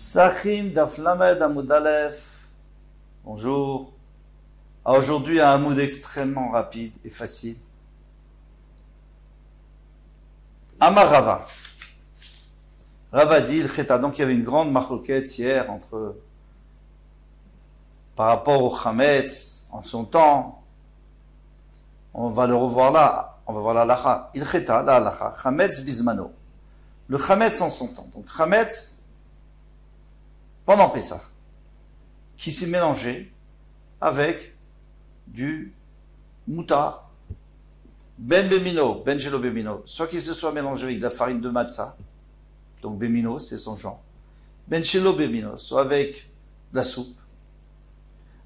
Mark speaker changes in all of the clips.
Speaker 1: Sachim Daflamed Amoud Aleph. Bonjour. Aujourd'hui, un Amoud extrêmement rapide et facile. Amar Rava. Rava dit, il cheta. Donc il y avait une grande marloquette hier par rapport au Chametz en son temps. On va le revoir là. On va voir la halacha. Il cheta, la halacha. Chametz bismano. Le Chametz en son temps. Donc Chametz pendant Pessah, qui s'est mélangé avec du moutar, ben bemino, ben gelo bemino, soit qu'il se soit mélangé avec de la farine de matzah, donc bemino, c'est son genre, ben gelo bemino, soit avec de la soupe,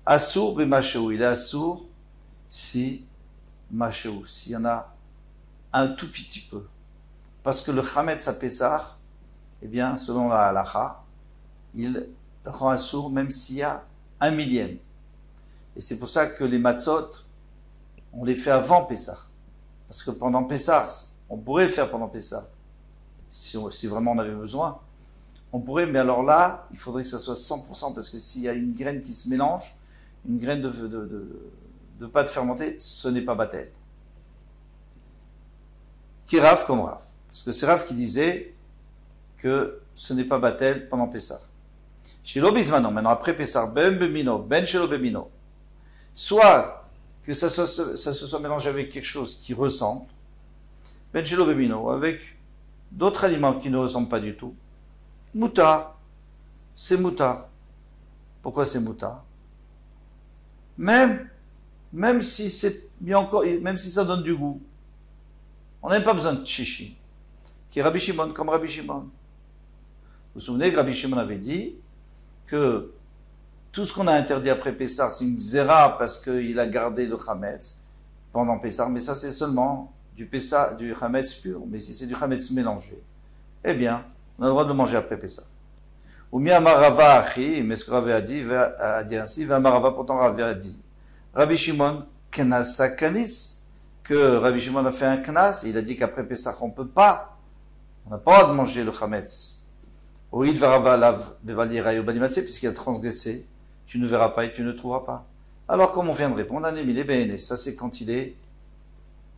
Speaker 1: assour bemachéou, il est assour si machéou, s'il y en a un tout petit peu, parce que le chametz à Pessah, eh bien, selon la halacha, il rend assour même s'il y a 1/1000. Et c'est pour ça que les matzot, on les fait avant Pessah. Parce que pendant Pessah, on pourrait le faire pendant Pessah, si vraiment on avait besoin. On pourrait, mais alors là, il faudrait que ça soit 100%, parce que s'il y a une graine qui se mélange, une graine de pâte fermentée, ce n'est pas batel. Qui Rav comme Rav. Parce que c'est Rav qui disait que ce n'est pas batel pendant Pessah. Shelo bismano, maintenant après Pessah, ben bemino, ben shelo bemino. Soit que ça se soit mélangé avec quelque chose qui ressemble, ben shelo bemino, avec d'autres aliments qui ne ressemblent pas du tout. Moutar, c'est moutar. Pourquoi c'est moutar? Même si c'est bien encore, même si ça donne du goût, on n'a pas besoin de chichi. Qui est Rabbi Shimon, comme Rabbi Shimon. Vous vous souvenez que Rabbi Shimon avait dit que tout ce qu'on a interdit après Pessah, c'est une xéra parce qu'il a gardé le chametz pendant Pessah, mais ça c'est seulement du Pessah, du chametz pur. Mais si c'est du chametz mélangé, eh bien, on a le droit de le manger après Pessah. Ou mi amarava achi, mais ce que Rav a dit ainsi, va amarava, pourtant Rav a dit, Rabbi Shimon knasa kanis, que Rabbi Shimon a fait un knas, il a dit qu'après Pessah on n'a pas le droit de manger le chametz. Puisqu'il a transgressé, tu ne verras pas et tu ne trouveras pas. Alors, comme on vient de répondre, ça c'est quand il est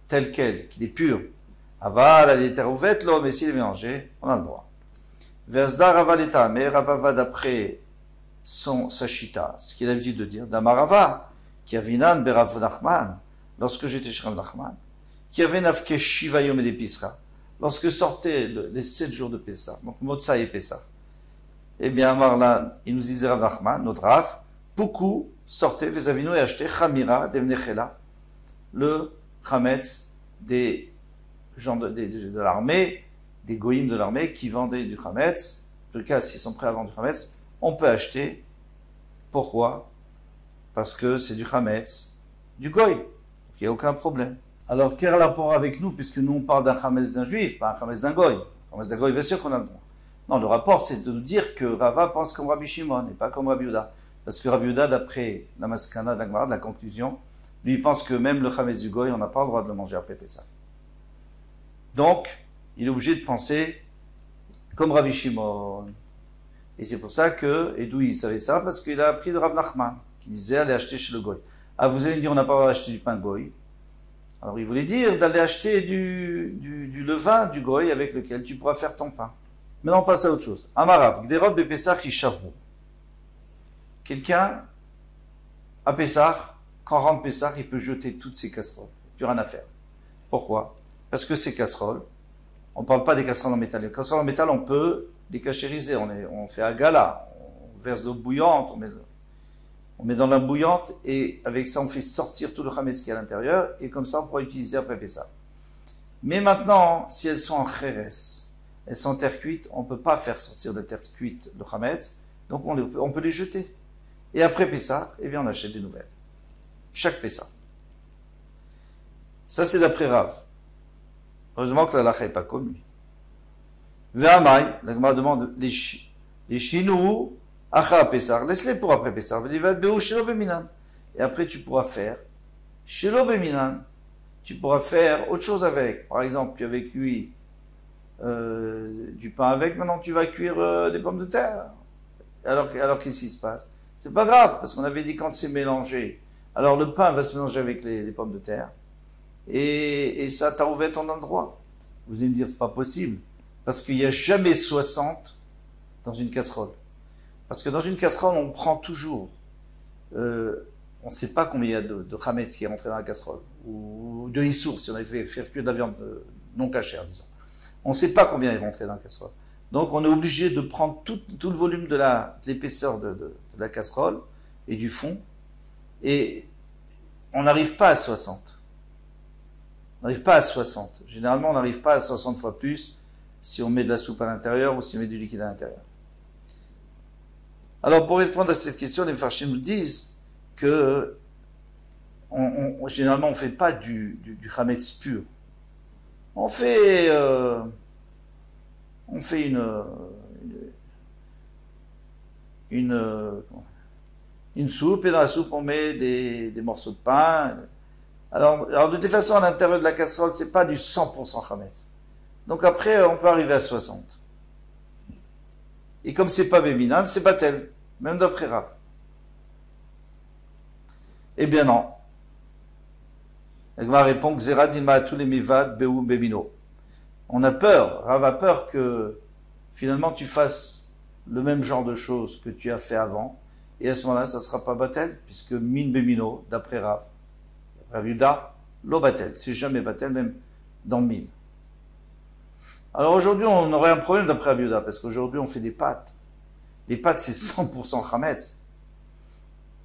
Speaker 1: tel quel, qu'il est pur. Aval, mais s'il est mélangé, on a le droit. Versda Ravaleta, mais Ravava d'après sa chita, ce qu'il a l'habitude de dire, d'Amarava, qui a vinan berav Nachman, lorsque j'étais chez Rav Nachman, qui avait nafke shiva yom et pisra. Lorsque sortaient les 7 jours de Pessah, donc Motsa et Pessah, eh bien, Marlan, il nous disait Rav Nachman, notre Rav, beaucoup sortaient, Vezavino et achetaient Chamira, Devnechela, le Chametz des gens de l'armée, des goïms de l'armée qui vendaient du Chametz. En tout cas, s'ils sont prêts à vendre du Chametz, on peut acheter. Pourquoi? Parce que c'est du Chametz, du goï. Il n'y a aucun problème. Alors, quel rapport avec nous, puisque nous on parle d'un chametz d'un juif, pas un chametz d'un goy. Chametz d'un goy, bien sûr qu'on a le droit. Non, le rapport, c'est de nous dire que Rava pense comme Rabbi Shimon et pas comme Rabbi Yehuda. Parce que Rabbi Yehuda, d'après la maskana d'Agmara, de la conclusion, lui, il pense que même le chametz du goy, on n'a pas le droit de le manger après Pessah. Donc, il est obligé de penser comme Rabbi Shimon. Et c'est pour ça que, et d'où il savait ça? Parce qu'il a appris de Rav Nachman, qui disait, allez acheter chez le goy. Ah, vous allez me dire, on n'a pas le droit d'acheter du pain goy. Alors il voulait dire d'aller acheter du levain du goy avec lequel tu pourras faire ton pain. Maintenant on passe à autre chose. Amarav, Gderot Bepessah Yishavru. Quelqu'un, à Pessah, quand rentre Pessah, il peut jeter toutes ses casseroles. Plus rien à faire. Pourquoi? Parce que ces casseroles, on ne parle pas des casseroles en métal. Les casseroles en métal, on peut les cachériser. On fait un gala, on verse de l'eau bouillante, on met dans l'eau bouillante et avec ça on fait sortir tout le chametz qui est à l'intérieur et comme ça on pourra utiliser après Pessah. Mais maintenant, si elles sont en cheres, elles sont en terre cuite, on ne peut pas faire sortir de terre cuite le chametz, donc on peut les jeter. Et après Pessah, eh bien on achète des nouvelles. Chaque Pessah. Ça c'est d'après Rav. Heureusement que la lacha n'est pas comme lui. Ve'amai, la Gemara demande les chinou. Acha Pessah, laisse-les pour après Pessah. Et après, tu pourras faire Shelo Beminan. Tu pourras faire autre chose avec. Par exemple, tu avais cuit du pain avec, maintenant tu vas cuire des pommes de terre. Alors qu'est-ce qui se passe? C'est pas grave, parce qu'on avait dit quand c'est mélangé, alors le pain va se mélanger avec les pommes de terre, et ça, tarouvet, on a le droit. Vous allez me dire, c'est pas possible, parce qu'il n'y a jamais 60 dans une casserole. Parce que dans une casserole, on prend toujours, on ne sait pas combien il y a de chametz qui est rentré dans la casserole, ou de issour, si on avait fait faire que de la viande non cachère, disons. On ne sait pas combien est rentré dans la casserole. Donc on est obligé de prendre tout le volume de l'épaisseur de la casserole et du fond, et on n'arrive pas à 60. On n'arrive pas à 60. Généralement, on n'arrive pas à 60 fois plus si on met de la soupe à l'intérieur ou si on met du liquide à l'intérieur. Alors, pour répondre à cette question, les Farshim nous disent que généralement, on ne fait pas du chametz pur. On fait une soupe, et dans la soupe, on met des morceaux de pain. Alors, de toute façon, à l'intérieur de la casserole, c'est pas du 100% chametz. Donc après, on peut arriver à 60. Et comme c'est pas béminan, c'est batel. Même d'après Rav. Eh bien non. Agma répond que Zera dilma tous les mivad beou bebino. On a peur, Rav a peur que finalement tu fasses le même genre de choses que tu as fait avant. Et à ce moment-là, ça ne sera pas batel, puisque min bemino, d'après Rav. Rav Yuda, lo batel. C'est jamais batel, même dans 1000. Alors aujourd'hui, on aurait un problème d'après Rav Yuda, parce qu'aujourd'hui, on fait des pâtes. Les pâtes, c'est 100% chametz.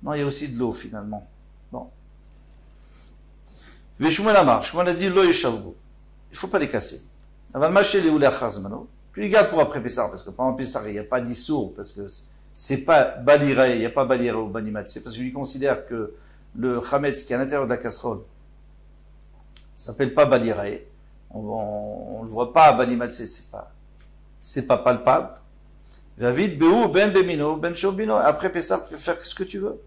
Speaker 1: Non, il y a aussi de l'eau, finalement. Bon. Veshumel Amar, Shmuel a dit, lo yeshavru. Il ne faut pas les casser. Aval maché les oulé achar zmano. Tu les gardes pour après Pessar, parce que pendant Pessar, il n'y a pas d'issour, parce que c'est pas baliré, il n'y a pas baliré au banimatzé, parce que lui considère que le chametz qui est à l'intérieur de la casserole s'appelle pas baliré. On le voit pas à banimatzé, c'est pas palpable. David Beou Ben Bemino Ben Shobino. Après Pessah, tu peux faire ce que tu veux.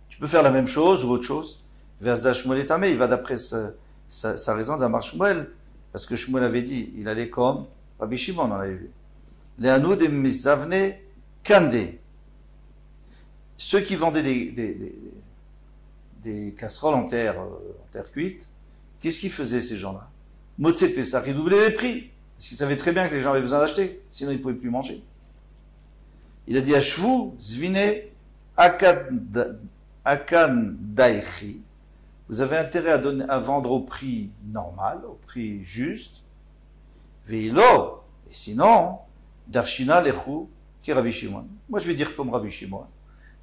Speaker 1: Tu peux faire la même chose ou autre chose. Versda Shmuel est tamé. Il va d'après sa raison d'Amar Shmuel, parce que Shmuel avait dit, il allait comme Rabbi Shimon, on l'avait vu. Léanou de Misavne Kandé. Ceux qui vendaient des casseroles en terre cuite, qu'est-ce qu'ils faisaient ces gens-là? Motse Pessah, ils doublaient les prix. Parce qu'il savait très bien que les gens avaient besoin d'acheter, sinon ils ne pouvaient plus manger. Il a dit à Shvu, Zvine, Akan Daïchi, vous avez intérêt à vendre au prix normal, au prix juste, Veilo, et sinon, Darshina Lechu, qui est Rabbi Shimon. Moi je vais dire comme Rabbi Shimon,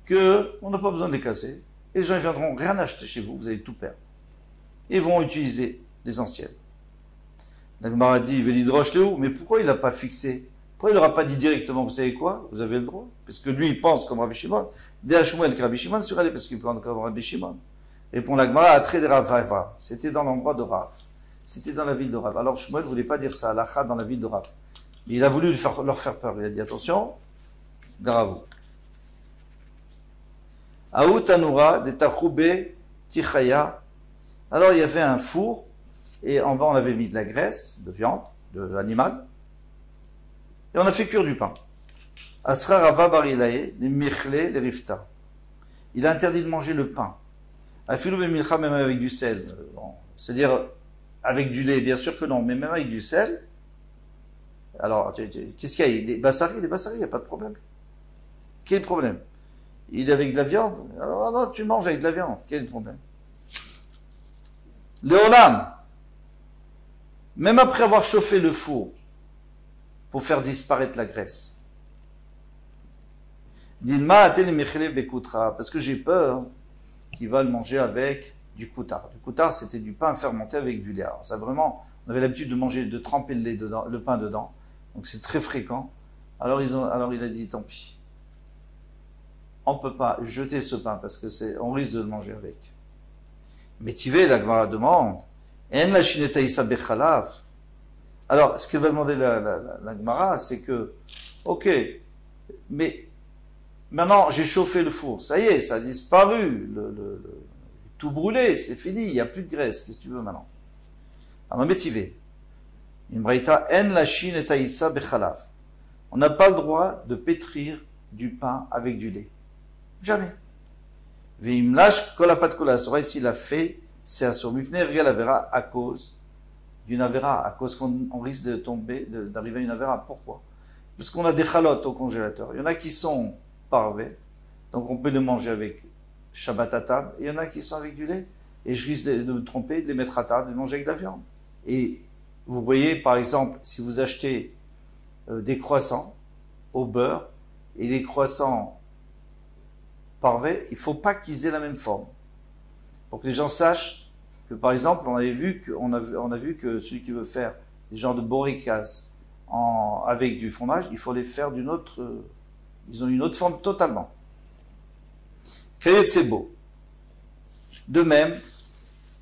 Speaker 1: qu'on n'a pas besoin de les casser, et les gens ne viendront rien acheter chez vous, vous allez tout perdre. Ils vont utiliser les anciennes. La Gemara dit, Vélidroche le où? Mais pourquoi il n'a pas fixé? Pourquoi il n'aura pas dit directement, vous savez quoi? Vous avez le droit. Parce que lui, il pense comme Rabbi Shimon. Dès Shmuel que Rabbi Shimon sur allé parce qu'il pense comme Rabbi Shimon. Répond la Gemara, à trait de Rav. C'était dans l'endroit de Rav. C'était dans la ville de Rav. Alors Shmuel ne voulait pas dire ça, Lacha dans la ville de Rav. Mais il a voulu leur faire peur. Il a dit, attention, gare à vous. Aout Anoura, de Tachoube, Tichaya. Alors il y avait un four. Et en bas, on avait mis de la graisse, de viande, de l'animal. Et on a fait cuire du pain. Asra Rava Barilae, les michle, les rifta. Il a interdit de manger le pain. Afilou milcha, même avec du sel. Bon, c'est-à-dire, avec du lait, bien sûr que non, mais même avec du sel. Alors, qu'est-ce qu'il y a? Les bassaris, il n'y a pas de problème. Quel est le problème? Il est avec de la viande. Alors, non, tu manges avec de la viande. Quel est le problème? Léolam. Même après avoir chauffé le four pour faire disparaître la graisse. Dilma parce que j'ai peur qu'il va le manger avec du koutar. Du koutar, c'était du pain fermenté avec du lait. Alors ça vraiment, on avait l'habitude de tremper le lait dedans, le pain dedans. Donc c'est très fréquent. Alors il a dit tant pis. On ne peut pas jeter ce pain parce que on risque de le manger avec. Mais Tivé, la Gemara demande. Alors, ce qu'elle va demander la Gemara, c'est que, ok, mais maintenant j'ai chauffé le four, ça y est, ça a disparu, tout brûlé, c'est fini, il n'y a plus de graisse, qu'est-ce que tu veux maintenant? Alors, métivé. Une braïta, en la chine taïsa bechalav. On n'a pas le droit de pétrir du pain avec du lait. Jamais. Vimlash kolapat kolasora, s'il a fait, c'est à son mukner, regal avera à cause d'une avera, à cause qu'on risque de tomber, d'arriver à une avera. Pourquoi? Parce qu'on a des chalotes au congélateur. Il y en a qui sont parvés, donc on peut les manger avec Shabbat à table, et il y en a qui sont avec du lait, et je risque de me tromper, de les mettre à table, de manger avec de la viande. Et vous voyez, par exemple, si vous achetez des croissants au beurre et des croissants parvés, il ne faut pas qu'ils aient la même forme. Pour que les gens sachent que, par exemple, on a vu que celui qui veut faire des genres de borikas avec du fromage, il faut les faire d'une autre, ils ont une autre forme totalement. Kreyetsebo. De même,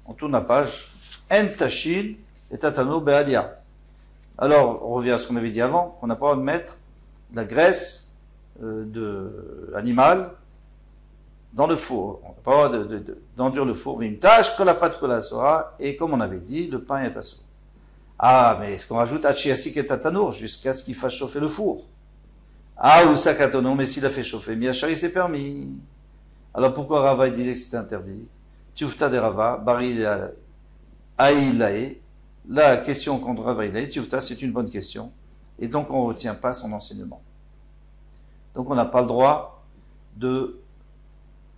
Speaker 1: on tourne la page, En Tashin et Tatano Be'alia. Alors, on revient à ce qu'on avait dit avant, qu'on n'a pas le droit de mettre de la graisse animale dans le four. On n'a pas le droit d'enduire le four. Vimtash, kolapat kolasora, et comme on avait dit, le pain est assaut. Ah, mais est-ce qu'on rajoute Hachiasik et Tatanour jusqu'à ce qu'il fasse chauffer le four? Ah, ou Sakatono, mais s'il a fait chauffer, Miachari c'est permis. Alors pourquoi Rava disait que c'était interdit? Tiufta de Rava, Bari Aïlae. La question contre Rava Aïlae, Tiufta, c'est une bonne question. Et donc on ne retient pas son enseignement. Donc on n'a pas le droit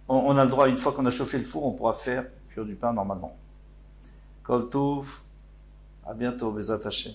Speaker 1: on a le droit, une fois qu'on a chauffé le four, on pourra faire cuire du pain normalement. Kol Touf, à bientôt, Bezat Hashem.